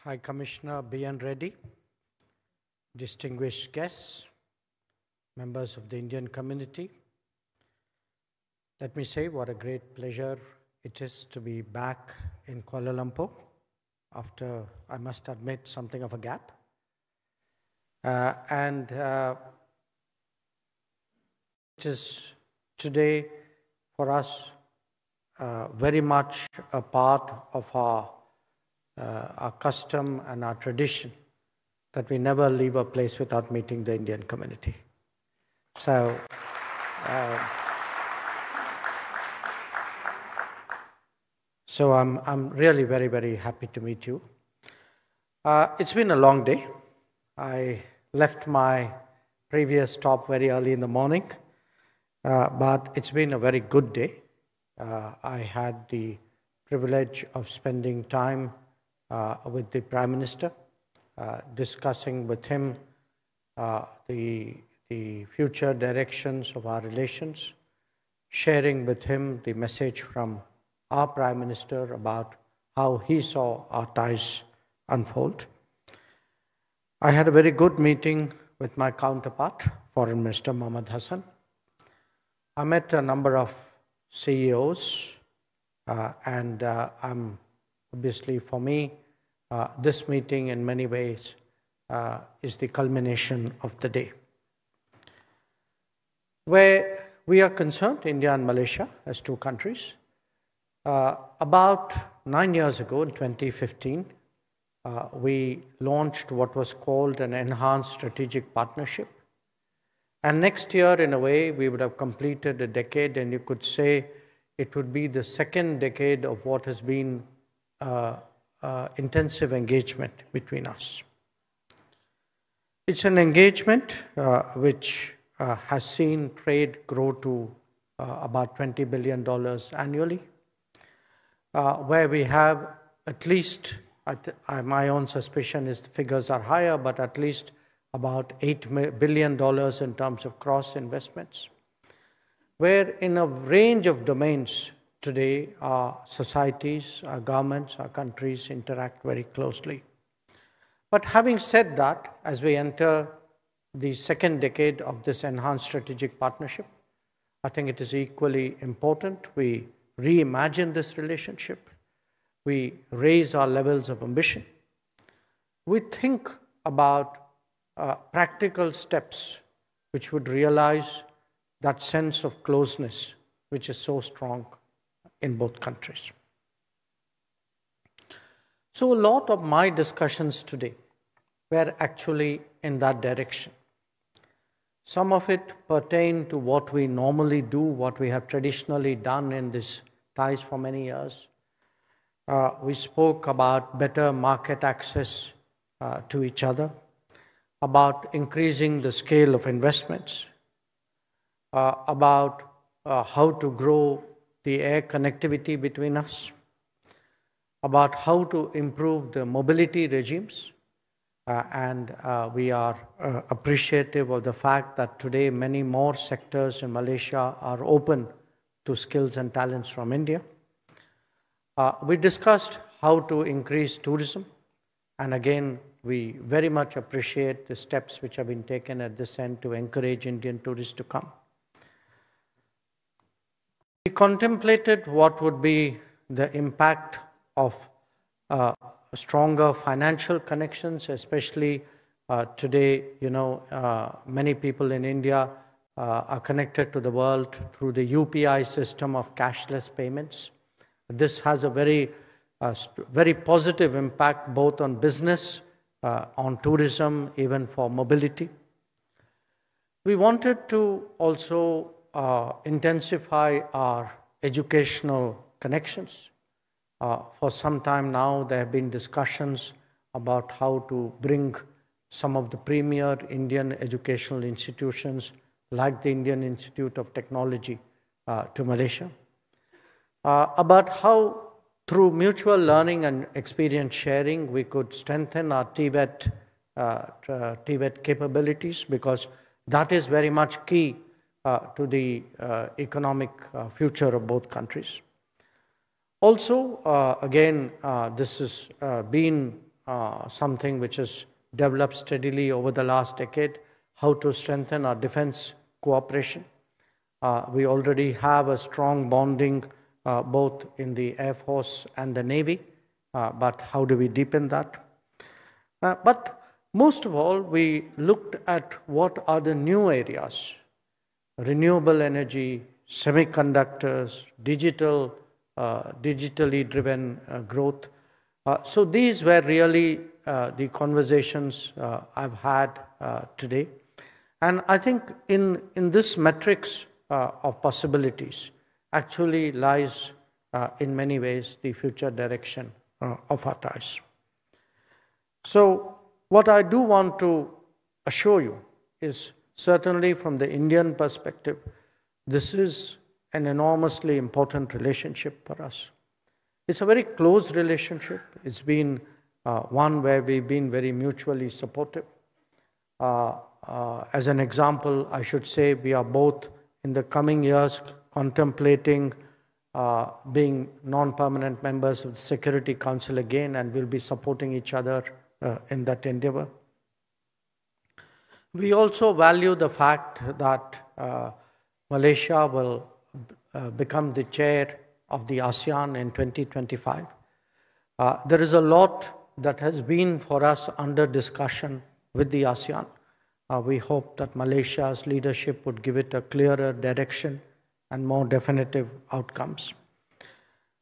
High Commissioner B.N. Reddy, distinguished guests, members of the Indian community, let me say what a great pleasure it is to be back in Kuala Lumpur after, I must admit, something of a gap. It is today for us very much a part of our custom and our tradition that we never leave a place without meeting the Indian community. So, I'm really very, very happy to meet you. It's been a long day. I left my previous stop very early in the morning, but it's been a very good day. I had the privilege of spending time with the Prime Minister, discussing with him the future directions of our relations, sharing with him the message from our Prime Minister about how he saw our ties unfold. I had a very good meeting with my counterpart, Foreign Minister Mohammed Hassan. I met a number of CEOs, and obviously for me, this meeting in many ways is the culmination of the day. Where we are concerned, India and Malaysia as two countries, about 9 years ago in 2015, we launched what was called an enhanced strategic partnership. And next year, in a way, we would have completed a decade, and you could say it would be the second decade of what has been intensive engagement between us. It's an engagement which has seen trade grow to about $20 billion annually, where we have at least, my own suspicion is the figures are higher, but at least about $8 billion in terms of cross investments, where in a range of domains today our societies, our governments, our countries interact very closely. But having said that, as we enter the second decade of this enhanced strategic partnership, I think it is equally important we reimagine this relationship. We raise our levels of ambition. We think about practical steps which would realize that sense of closeness which is so strong in both countries. So a lot of my discussions today were actually in that direction. Some of it pertain to what we normally do, what we have traditionally done in these ties for many years. We spoke about better market access to each other, about increasing the scale of investments, about how to grow the air connectivity between us, about how to improve the mobility regimes, and we are appreciative of the fact that today many more sectors in Malaysia are open to skills and talents from India. We discussed how to increase tourism, and again, we very much appreciate the steps which have been taken at this end to encourage Indian tourists to come. We contemplated what would be the impact of stronger financial connections, especially today, many people in India are connected to the world through the UPI system of cashless payments. This has a very positive impact both on business, on tourism, even for mobility. We wanted to also intensify our educational connections. For some time now, there have been discussions about how to bring some of the premier Indian educational institutions, like the Indian Institute of Technology, to Malaysia. About how, through mutual learning and experience sharing, we could strengthen our TVET capabilities, because that is very much key to the economic future of both countries. Also, again, this has been something which has developed steadily over the last decade, how to strengthen our defense cooperation. We already have a strong bonding both in the Air Force and the Navy, but how do we deepen that? But most of all, we looked at what are the new areas: renewable energy, semiconductors, digitally driven growth. So these were really the conversations I've had today. And I think in this matrix of possibilities actually lies, in many ways, the future direction of our ties. So what I do want to assure you is, certainly from the Indian perspective, this is an enormously important relationship for us. It's a very close relationship. It's been one where we've been very mutually supportive. As an example, I should say we are both in the coming years contemplating being non-permanent members of the Security Council again, and we'll be supporting each other in that endeavor. We also value the fact that Malaysia will become the chair of the ASEAN in 2025. There is a lot that has been for us under discussion with the ASEAN. We hope that Malaysia's leadership would give it a clearer direction and more definitive outcomes.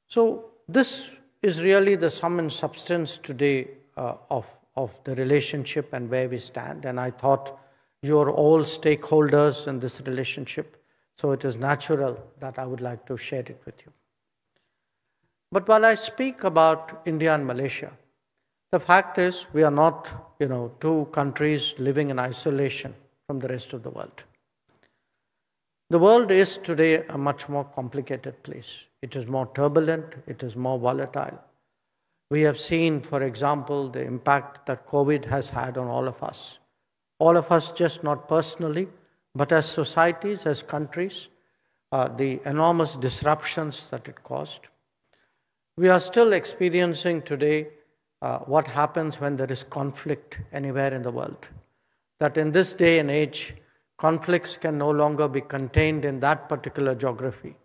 So this is really the sum and substance today of the relationship and where we stand. And I thought you are all stakeholders in this relationship, so it is natural that I would like to share it with you. But while I speak about India and Malaysia, the fact is we are not, two countries living in isolation from the rest of the world. The world is today a much more complicated place. It is more turbulent, it is more volatile. We have seen, for example, the impact that COVID has had on all of us. All of us, just not personally, but as societies, as countries, the enormous disruptions that it caused. We are still experiencing today what happens when there is conflict anywhere in the world. That in this day and age, conflicts can no longer be contained in that particular geography.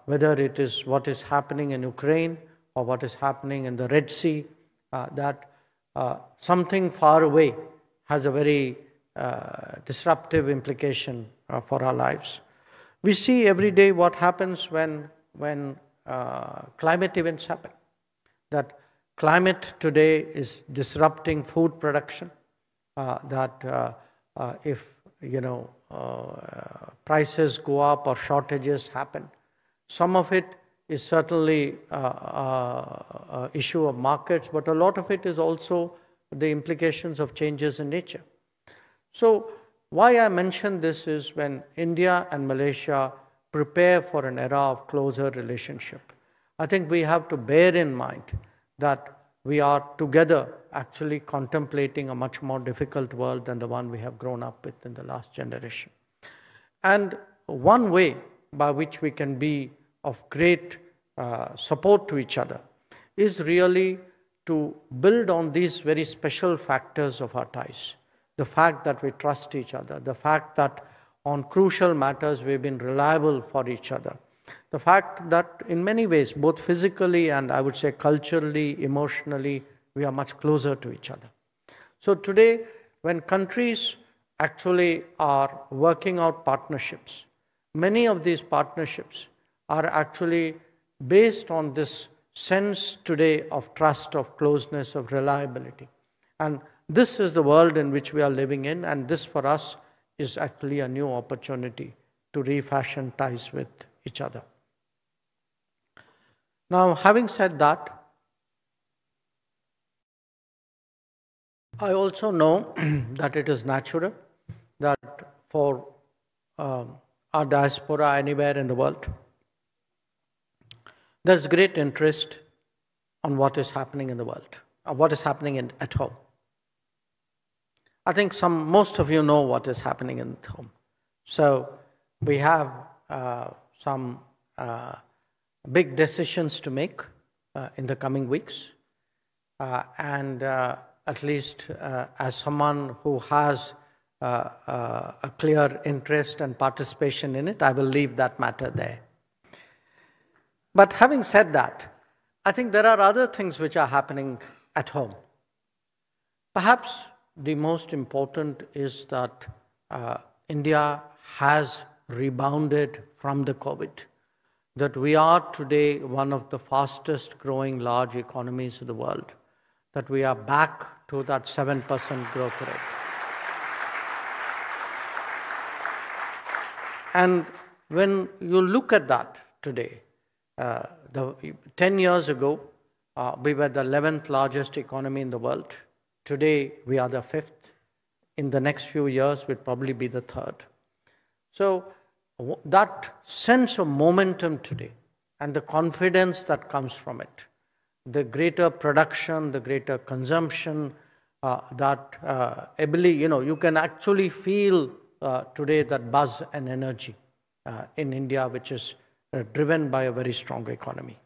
Whether it is what is happening in Ukraine or what is happening in the Red Sea, something far away has a very disruptive implication for our lives. We see every day what happens when climate events happen. That climate today is disrupting food production, if prices go up or shortages happen. Some of it is certainly an issue of markets, but a lot of it is also the implications of changes in nature. So why I mention this is when India and Malaysia prepare for an era of closer relationship, I think we have to bear in mind that we are together actually contemplating a much more difficult world than the one we have grown up with in the last generation. And one way by which we can be of great support to each other is really to build on these very special factors of our ties. The fact that we trust each other, the fact that on crucial matters we've been reliable for each other, the fact that in many ways, both physically and I would say culturally, emotionally, we are much closer to each other. So today, when countries actually are working out partnerships, many of these partnerships are actually based on this sense today of trust, of closeness, of reliability. And this is the world in which we are living in, and this for us is actually a new opportunity to refashion ties with each other. Now, having said that, I also know that it is natural that for our diaspora anywhere in the world, there's great interest on what is happening in the world, what is happening at home. I think most of you know what is happening at home. So we have some big decisions to make in the coming weeks. and at least as someone who has a clear interest and participation in it, I will leave that matter there. But having said that, I think there are other things which are happening at home. Perhaps the most important is that India has rebounded from the COVID, that we are today one of the fastest growing large economies of the world, that we are back to that 7% growth rate. And when you look at that today, 10 years ago, we were the 11th largest economy in the world. Today, we are the 5th. In the next few years, we'll probably be the 3rd. So that sense of momentum today and the confidence that comes from it, the greater production, the greater consumption, that ability, you can actually feel today that buzz and energy in India, which is driven by a very strong economy.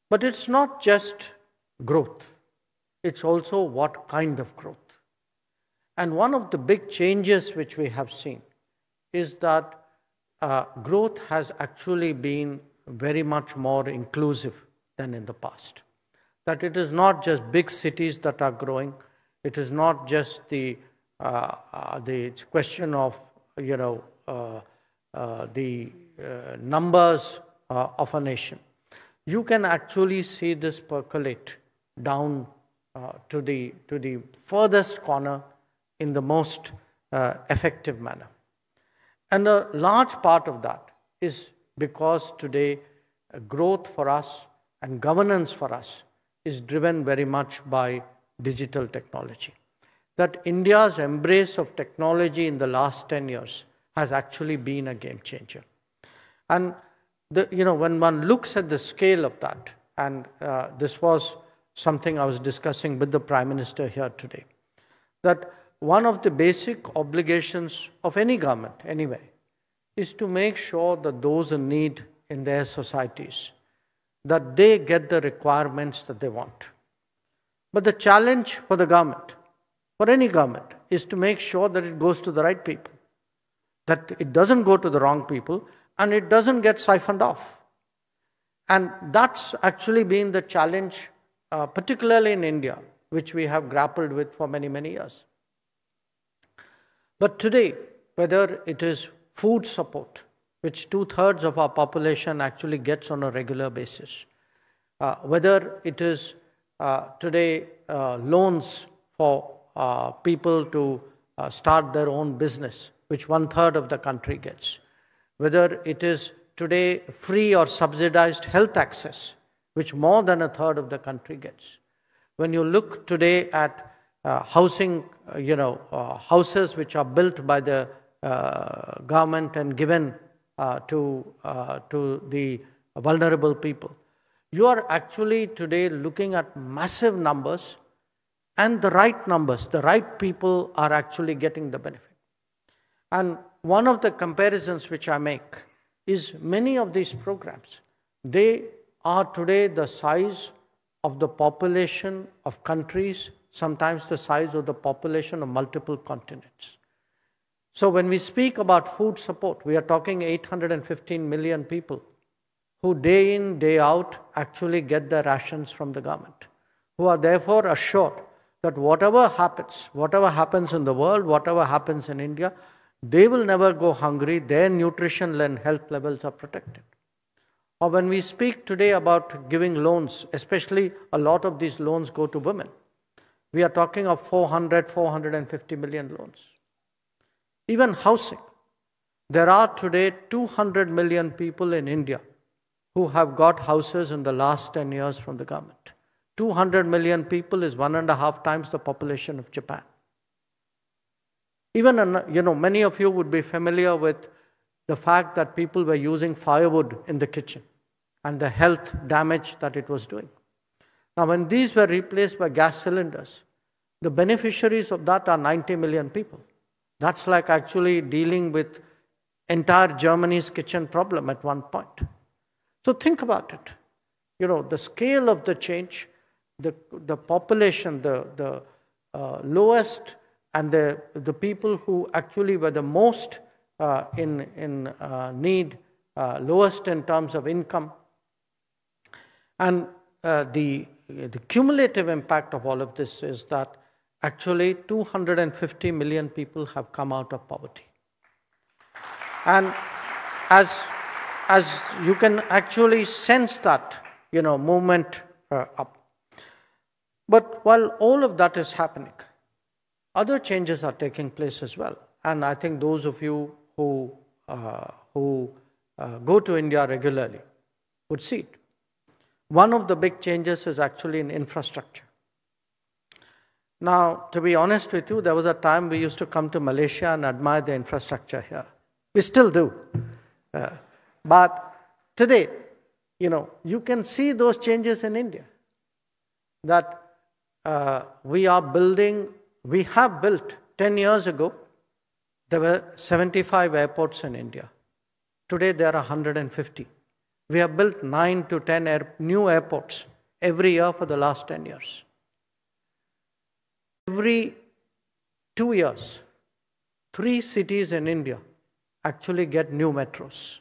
But it's not just growth. It's also what kind of growth. And one of the big changes which we have seen is that growth has actually been very much more inclusive than in the past. That it is not just big cities that are growing. It is not just the question of the numbers of a nation. You can actually see this percolate down to the furthest corner in the most effective manner. And a large part of that is because today growth for us and governance for us is driven very much by digital technology. That India's embrace of technology in the last 10 years has actually been a game changer. And when one looks at the scale of that, and this was something I was discussing with the Prime Minister here today, that one of the basic obligations of any government, anyway, is to make sure that those in need in their societies, that they get the requirements that they want. But the challenge for the government, for any government, is to make sure that it goes to the right people, that it doesn't go to the wrong people, and it doesn't get siphoned off. And that's actually been the challenge, particularly in India, which we have grappled with for many, many years. But today, whether it is food support, which 2/3 of our population actually gets on a regular basis, whether it is today loans for people to start their own business, which 1/3 of the country gets, whether it is today free or subsidized health access, which more than 1/3 of the country gets. When you look today at housing, houses which are built by the government and given to the vulnerable people, you are actually today looking at massive numbers, and the right numbers, the right people are actually getting the benefit. And one of the comparisons which I make is many of these programs, they are today the size of the population of countries, sometimes the size of the population of multiple continents. So when we speak about food support, we are talking 815 million people who day in, day out actually get their rations from the government, who are therefore assured that whatever happens in the world, whatever happens in India, they will never go hungry, their nutrition and health levels are protected. Or when we speak today about giving loans, especially a lot of these loans go to women, we are talking of 450 million loans. Even housing. There are today 200 million people in India who have got houses in the last 10 years from the government. 200 million people is 1.5 times the population of Japan. Even, many of you would be familiar with the fact that people were using firewood in the kitchen and the health damage that it was doing. Now, when these were replaced by gas cylinders, the beneficiaries of that are 90 million people. That's like actually dealing with entire Germany's kitchen problem at one point. So think about it. The scale of the change, the population, the lowest, and the people who actually were the most in need, lowest in terms of income. And the cumulative impact of all of this is that actually 250 million people have come out of poverty. And as you can actually sense that, movement up. But while all of that is happening, other changes are taking place as well. And I think those of you who go to India regularly would see it. One of the big changes is actually in infrastructure. Now, to be honest with you, there was a time we used to come to Malaysia and admire the infrastructure here. We still do. But today, you can see those changes in India. That we have built 10 years ago, there were 75 airports in India. Today there are 150. We have built 9 to 10 new airports every year for the last 10 years. Every 2 years, 3 cities in India actually get new metros.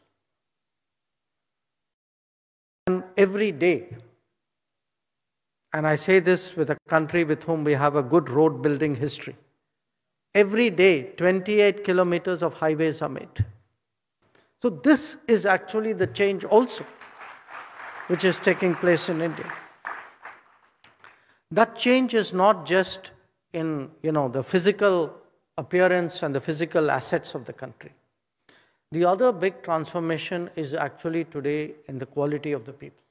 And every day, and I say this with a country with whom we have a good road building history, every day 28 kilometers of highways are made. So this is actually the change also which is taking place in India. That change is not just in the physical appearance and the physical assets of the country. The other big transformation is actually today in the quality of the people.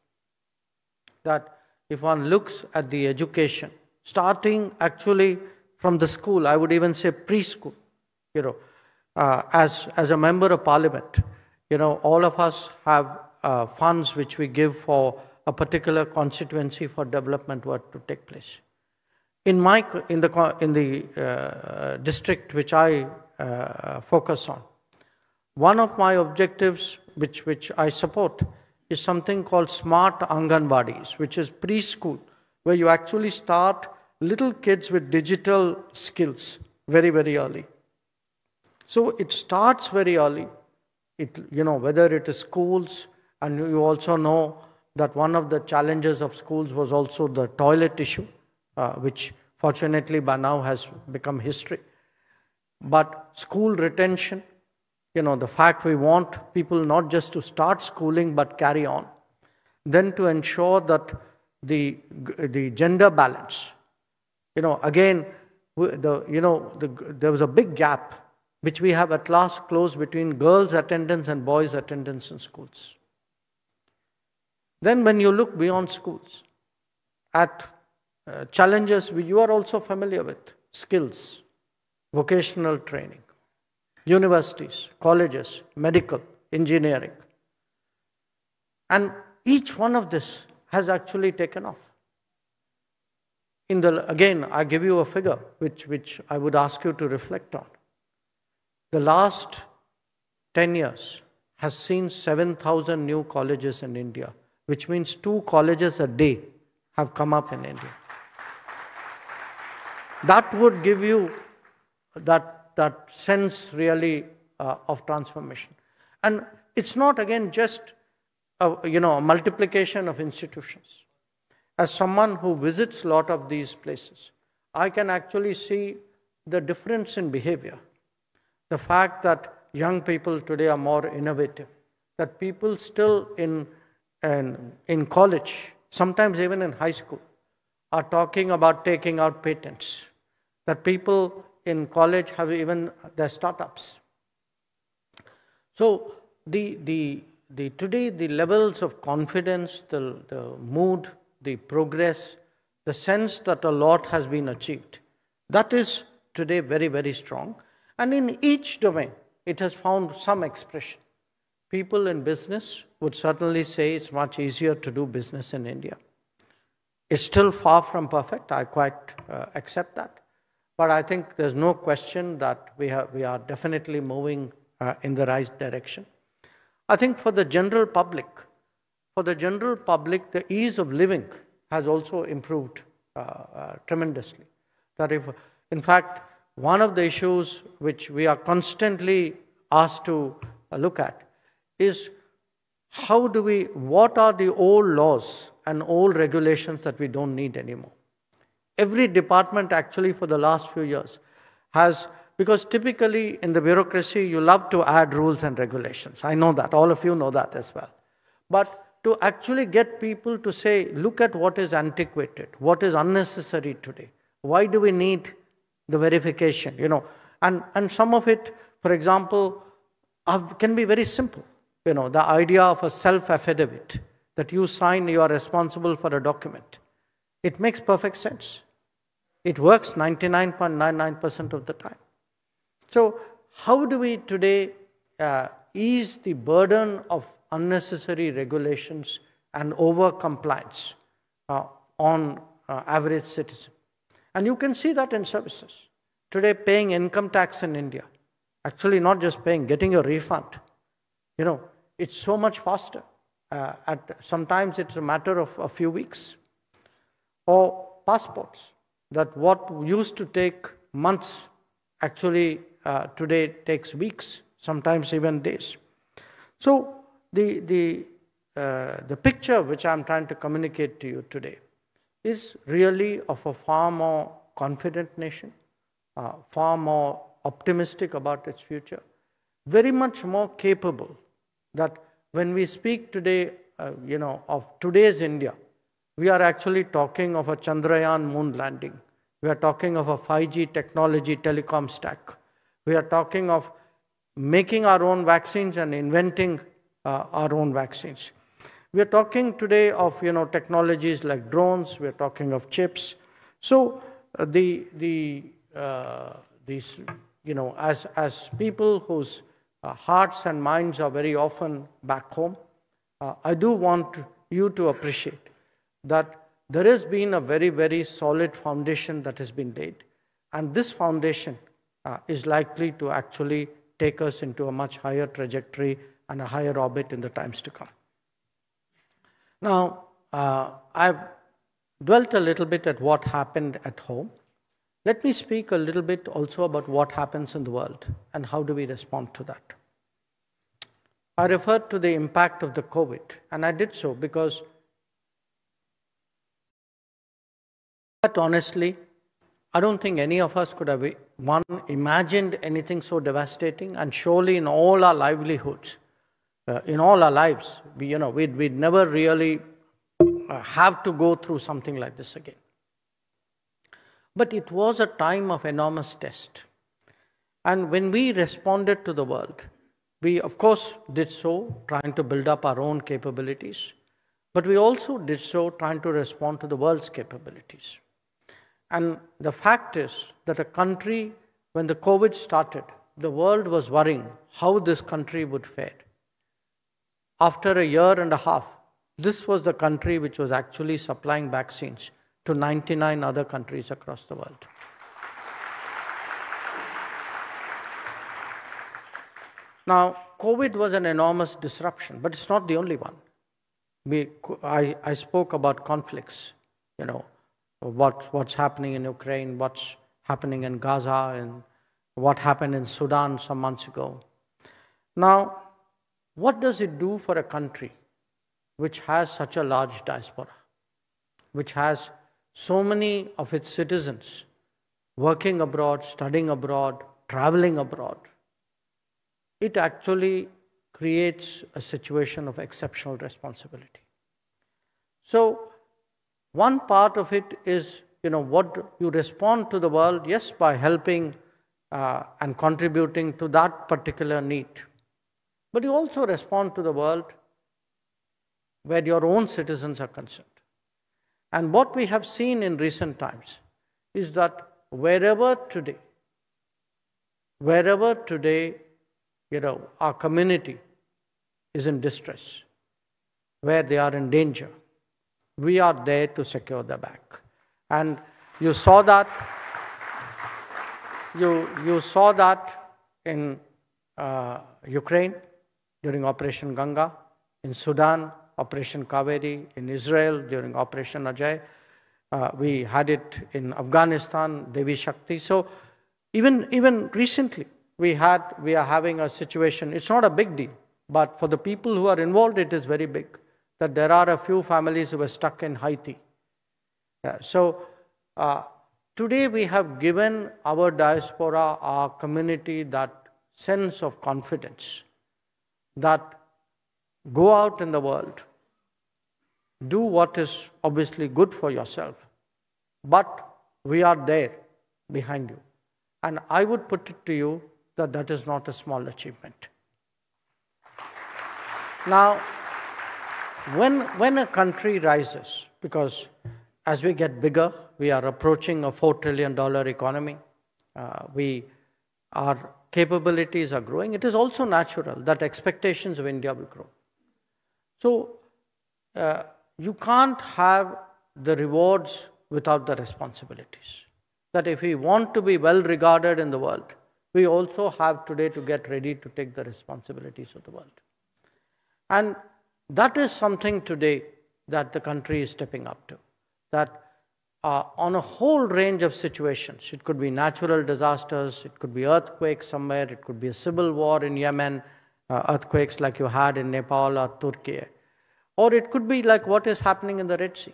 That if one looks at the education, starting actually from the school, I would even say preschool, as a member of parliament, all of us have funds which we give for a particular constituency for development work to take place. In the district which I focus on, one of my objectives which I support is something called Smart Anganwadis, which is preschool, where you actually start little kids with digital skills very, very early. So it starts very early. Whether it is schools, and you also know that one of the challenges of schools was also the toilet issue, which fortunately by now has become history. But school retention, the fact we want people not just to start schooling but carry on. Then to ensure that the gender balance, again, there was a big gap which we have at last closed between girls' attendance and boys' attendance in schools. Then when you look beyond schools at challenges you are also familiar with, skills, vocational training, universities, colleges, medical, engineering. And each one of this has actually taken off. Again, I give you a figure which I would ask you to reflect on. The last 10 years has seen 7,000 new colleges in India, which means 2 colleges a day have come up in India. That would give you that sense really of transformation. And it's not again just a multiplication of institutions. As someone who visits a lot of these places, I can actually see the difference in behavior. The fact that young people today are more innovative, that people still in college, sometimes even in high school, are talking about taking out patents, that people in college have even their startups. So today the levels of confidence, the mood, the progress, the sense that a lot has been achieved, that is today very, very strong. And in each domain, it has found some expression. People in business would certainly say it's much easier to do business in India. It's still far from perfect, I quite accept that. But I think there's no question that we are definitely moving in the right direction. I think for the general public, the ease of living has also improved tremendously. That if, in fact, one of the issues which we are constantly asked to look at is what are the old laws and old regulations that we don't need anymore? Every department actually for the last few years has, because typically in the bureaucracy you love to add rules and regulations. I know that, all of you know that as well. But to actually get people to say, look at what is antiquated, what is unnecessary today. Why do we need the verification? And some of it, for example, can be very simple. The idea of a self-affidavit, that you sign, you are responsible for a document. It makes perfect sense. It works 99.99% of the time. So how do we today ease the burden of unnecessary regulations and over-compliance on average citizen? And you can see that in services. Today, paying income tax in India, actually not just paying, getting a refund, it's so much faster. Sometimes it's a matter of a few weeks. Or passports, that what used to take months, actually today takes weeks, sometimes even days. So the picture which I'm trying to communicate to you today is really of a far more confident nation, far more optimistic about its future, very much more capable, that when we speak today, of today's India, we are actually talking of a Chandrayaan moon landing. We are talking of a 5G technology telecom stack. We are talking of making our own vaccines and inventing our own vaccines. We are talking today of technologies like drones. We are talking of chips. So these as people whose hearts and minds are very often back home, I do want you to appreciate that there has been a very, very solid foundation that has been laid. And this foundation is likely to actually take us into a much higher trajectory and a higher orbit in the times to come. Now, I've dwelt a little bit at what happened at home. Let me speak a little bit also about what happens in the world and how do we respond to that. I referred to the impact of the COVID, and I did so because, but honestly, I don't think any of us could have imagined anything so devastating, and surely in all our livelihoods, in all our lives, we'd never really have to go through something like this again. But it was a time of enormous test. And when we responded to the world, we of course did so trying to build up our own capabilities, but we also did so trying to respond to the world's capabilities. And the fact is that a country, when the COVID started, the world was worrying how this country would fare. After a year and a half, this was the country which was actually supplying vaccines to 99 other countries across the world. Now, COVID was an enormous disruption, but it's not the only one. I spoke about conflicts, what's happening in Ukraine, what's happening in Gaza, and what happened in Sudan some months ago. Now, what does it do for a country which has such a large diaspora, which has so many of its citizens working abroad, studying abroad, traveling abroad? It actually creates a situation of exceptional responsibility. So one part of it is, what you respond to the world, yes, by helping and contributing to that particular need. But you also respond to the world where your own citizens are concerned. And what we have seen in recent times is that wherever today, our community is in distress, where they are in danger, we are there to secure their back. And you saw that. You saw that in Ukraine during Operation Ganga, in Sudan Operation Kaveri, in Israel during Operation Ajay. We had it in Afghanistan, Devi Shakti. So even recently, we are having a situation. It's not a big deal, but for the people who are involved, it is very big. That there are a few families who were stuck in Haiti. Today we have given our diaspora, our community, that sense of confidence that go out in the world, do what is obviously good for yourself, but we are there behind you. And I would put it to you that that is not a small achievement. Now, when a country rises, because as we get bigger, we are approaching a $4 trillion economy, our capabilities are growing, it is also natural that expectations of India will grow. So, you can't have the rewards without the responsibilities. That if we want to be well regarded in the world, we also have today to get ready to take the responsibilities of the world. And that is something today that the country is stepping up to. That on a whole range of situations, it could be natural disasters, it could be earthquakes somewhere, it could be a civil war in Yemen, earthquakes like you had in Nepal or Turkey, or it could be like what is happening in the Red Sea.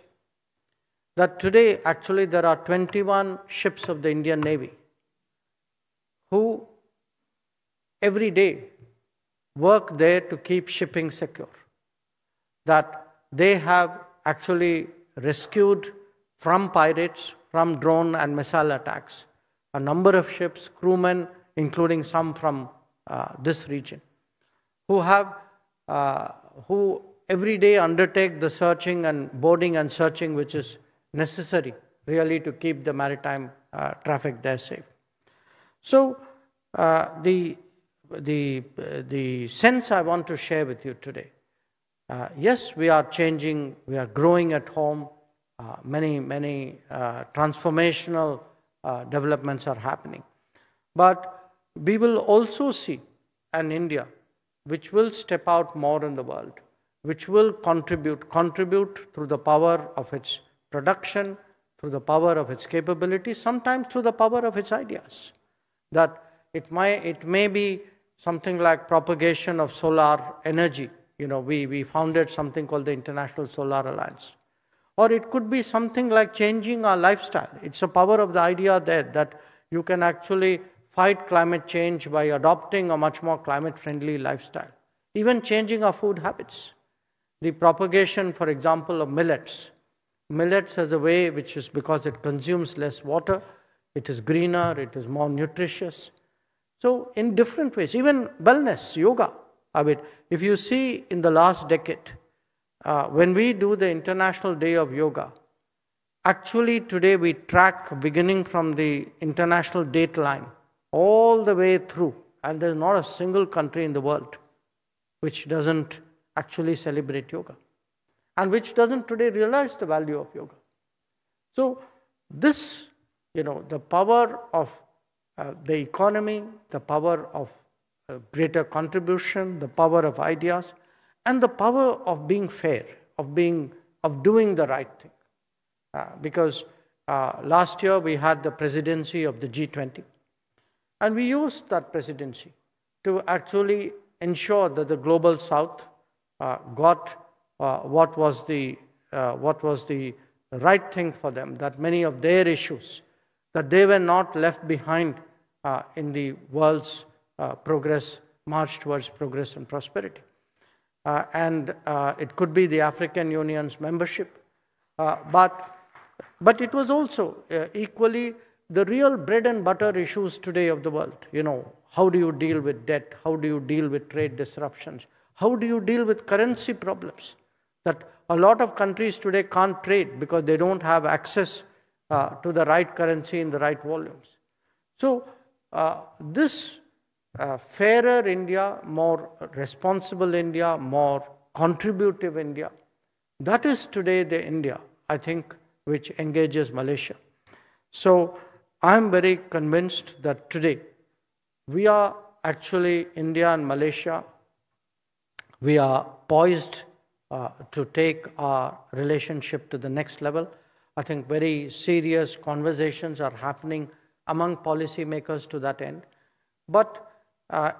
That today, actually, there are 21 ships of the Indian Navy who every day work there to keep shipping secure. That they have actually rescued from pirates, from drone and missile attacks, a number of ships, crewmen, including some from this region, who every day undertake the searching and boarding and searching which is necessary really to keep the maritime traffic there safe. So the sense I want to share with you today, yes, we are changing, we are growing at home, many transformational developments are happening. But we will also see an India which will step out more in the world, which will contribute through the power of its production, through the power of its capabilities, sometimes through the power of its ideas. That it may be something like propagation of solar energy. You know, we founded something called the International Solar Alliance. Or it could be something like changing our lifestyle. It's a power of the idea there that you can actually fight climate change by adopting a much more climate-friendly lifestyle. Even changing our food habits. The propagation, for example, of millets. Millets as a way which is because it consumes less water, it is greener, it is more nutritious. So in different ways, even wellness, yoga. I mean, if you see in the last decade, when we do the International Day of Yoga, actually today we track beginning from the international date line all the way through, and there's not a single country in the world which doesn't actually celebrate yoga and which doesn't today realize the value of yoga. So this, the power of the economy, the power of greater contribution, the power of ideas, and the power of being fair, of doing the right thing. Because last year we had the presidency of the G20, and we used that presidency to actually ensure that the global South got what was the right thing for them, that many of their issues, that they were not left behind in the world's march towards progress and prosperity. And it could be the African Union's membership, but it was also equally the real bread and butter issues today of the world. How do you deal with debt? How do you deal with trade disruptions? How do you deal with currency problems? That a lot of countries today can't trade because they don't have access to the right currency in the right volumes. So this fairer India, more responsible India, more contributive India, that is today the India, I think, which engages Malaysia. So I'm very convinced that today we are actually, India and Malaysia, we are poised to take our relationship to the next level. I think very serious conversations are happening among policymakers to that end. But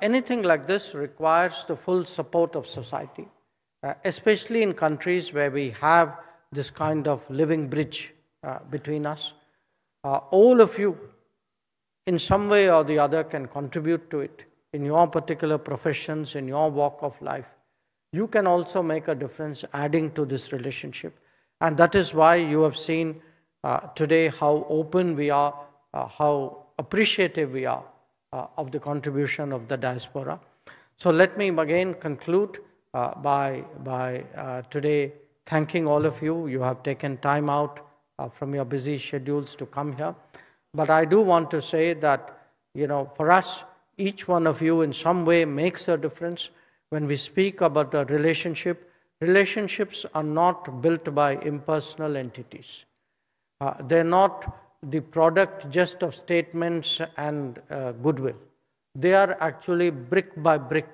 anything like this requires the full support of society, especially in countries where we have this kind of living bridge between us. All of you, in some way or the other, can contribute to it in your particular professions, in your walk of life. You can also make a difference adding to this relationship. And that is why you have seen today how open we are, how appreciative we are of the contribution of the diaspora. So let me again conclude by today thanking all of you. You have taken time out from your busy schedules to come here. But I do want to say that, for us, each one of you in some way makes a difference. When we speak about the relationship, relationships are not built by impersonal entities. They're not the product just of statements and goodwill. They are actually brick by brick,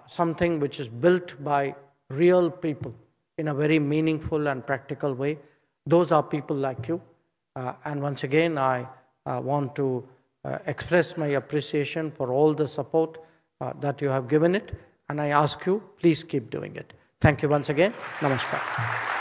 something which is built by real people in a very meaningful and practical way. Those are people like you. And once again, I want to express my appreciation for all the support that you have given it. And I ask you, please keep doing it. Thank you once again. Namaskar.